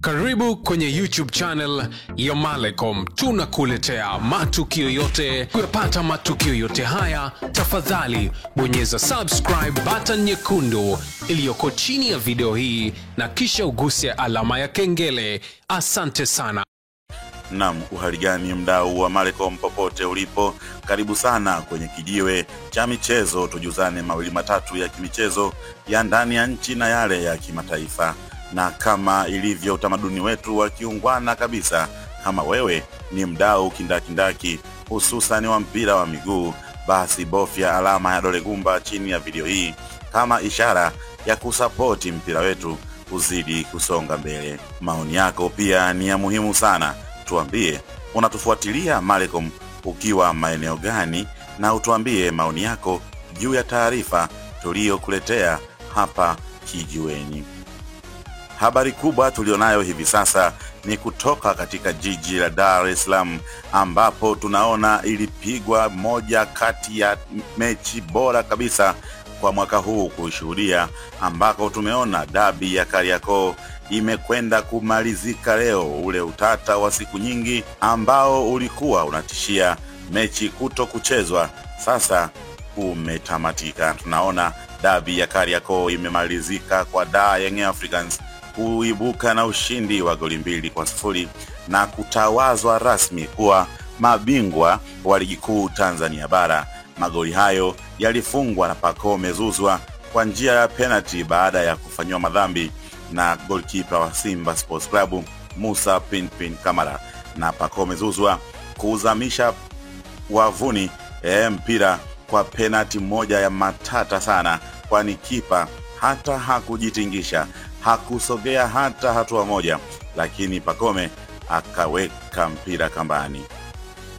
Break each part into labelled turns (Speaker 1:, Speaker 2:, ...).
Speaker 1: Karibu kwenye YouTube channel ya Malecom. Tunakuletea matukio yote. Kupata matukio yote haya, tafadhali bonyeza subscribe button nyekundu iliyoko chini ya video hii na kisha uguse alama ya kengele. Asante sana.
Speaker 2: Naam, uhali gani mdau wa Malecom popote ulipo? Karibu sana kwenye kijiwe cha michezo, tujuzane mawili matatu ya kimichezo ya ndani ya nchi na yale ya kimataifa. Na kama ilivyo utamaduni wetu wa kiungwana kabisa, kama wewe ni mdau kindakindaki hususan wa mpira wa miguu, basi bofya alama ya dole gumba chini ya video hii kama ishara ya kusapoti mpira wetu uzidi kusonga mbele. Maoni yako pia ni ya muhimu sana. Tuambie unatufuatilia Malecom ukiwa maeneo gani, na utuambie maoni yako juu ya taarifa tuliyokuletea hapa kijiweni. Habari kubwa tulionayo hivi sasa ni kutoka katika jiji la Dar es Salaam, ambapo tunaona ilipigwa moja kati ya mechi bora kabisa kwa mwaka huu kushuhudia, ambako tumeona dabi ya Kariakoo imekwenda kumalizika leo. Ule utata wa siku nyingi ambao ulikuwa unatishia mechi kuto kuchezwa sasa umetamatika. Tunaona dabi ya Kariakoo imemalizika kwa Young Africans kuibuka na ushindi wa goli 2-0 na kutawazwa rasmi kuwa mabingwa wa ligi kuu Tanzania bara. Magoli hayo yalifungwa na Pacome Zouzoua kwa njia ya penalty baada ya kufanywa madhambi na goalkeeper wa Simba Sports Club Musa Pinpin Kamara, na Pacome Zouzoua kuzamisha wavuni mpira kwa penalty moja ya matata sana, kwani kipa hata hakujitingisha, hakusogea hata hatua moja, lakini Pacome akaweka mpira kambani.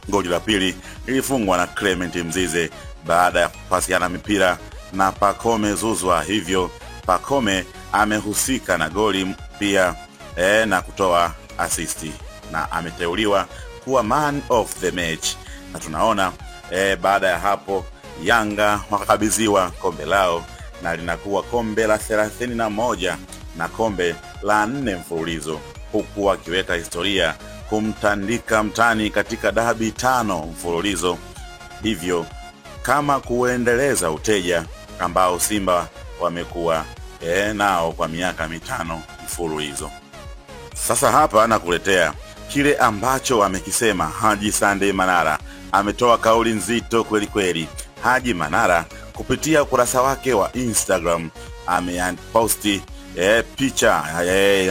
Speaker 2: Goli la pili lilifungwa na Clement Mzize baada ya kupasiana mipira na Pacome Zouzoua, hivyo Pacome amehusika na goli pia na kutoa asisti na ameteuliwa kuwa man of the match. Na tunaona baada ya hapo Yanga wakakabidhiwa kombe lao, na linakuwa kombe la 31 na kombe la 4 mfululizo, huku wakiweka historia kumtandika mtani katika dabi 5 mfululizo, hivyo kama kuendeleza uteja ambao Simba wamekuwa nao kwa miaka 5 mfululizo. Sasa hapa nakuletea kile ambacho amekisema Haji Sunday Manara. Ametoa kauli nzito kweli kweli. Haji Manara kupitia ukurasa wake wa Instagram ameposti picha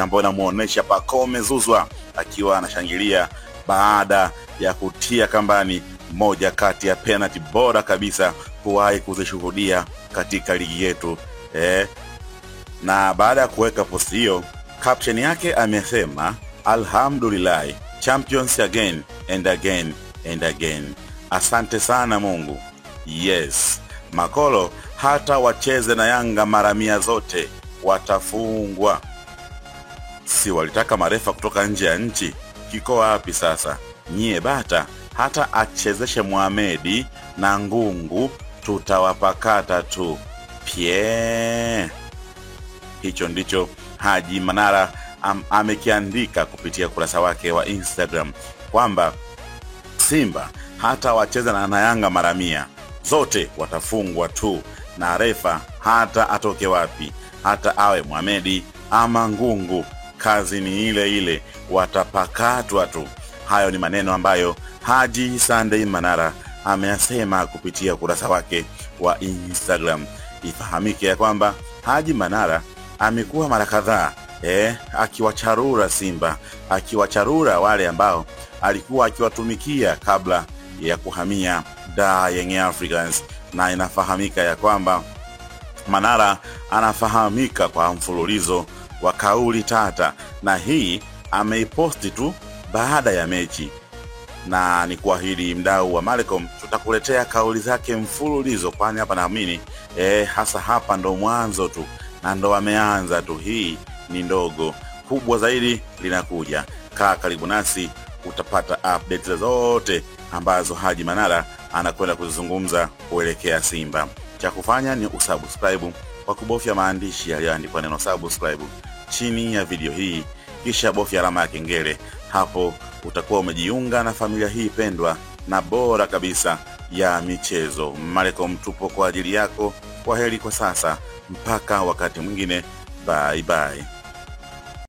Speaker 2: ambayo inamuonesha Pacome Zouzoua akiwa anashangilia baada ya kutia kambani moja kati ya penalty bora kabisa kuwahi kuzishuhudia katika ligi yetu. Na baada ya kuweka posti hiyo, caption yake amesema alhamdulillah, champions again and again and again. Asante sana Mungu. Yes, Makolo hata wacheze na Yanga mara 100 zote watafungwa. Si walitaka marefa kutoka nje ya nchi? Kiko wapi sasa? Nyie bata hata achezeshe Mohamed na Ngungu tutawapakata tu. Pie. Hicho ndicho Haji Manara amekiandika kupitia kurasa wake wa Instagram kwamba Simba hata wacheza na Yanga mara 100 zote watafungwa tu, na refa hata atoke wapi, hata awe Mohamed ama Ngungu, kazi ni ile ile, watapakatwa tu. Hayo ni maneno ambayo Haji Sunday Manara ameyasema kupitia kurasa wake wa Instagram. Ifahamike ya kwamba Haji Manara amekuwa mara kadhaa akiwacharura Simba, akiwacharura wale ambao alikuwa akiwatumikia kabla ya kuhamia Young Africans, na inafahamika ya kwamba Manara anafahamika kwa mfululizo wa kauli tata, na hii ameiposti tu baada ya mechi. Na ni kuahidi mdau wa Malecom tutakuletea kauli zake mfululizo, kwani hapa naamini hasa hapa ndo mwanzo tu na ndo ameanza tu. Hii ni ndogo, kubwa zaidi linakuja. Kaa karibu nasi utapata updates zote ambazo Haji Manara anakwenda kuzungumza kuelekea Simba. Cha kufanya ni usubscribe kwa kubofya maandishi yaliyoandikwa neno subscribe chini ya video hii, kisha bofya alama ya kengele. Hapo utakuwa umejiunga na familia hii pendwa na bora kabisa ya michezo. Malcolm tupo kwa ajili yako. Kwaheri kwa sasa, mpaka wakati mwingine. Bye bye.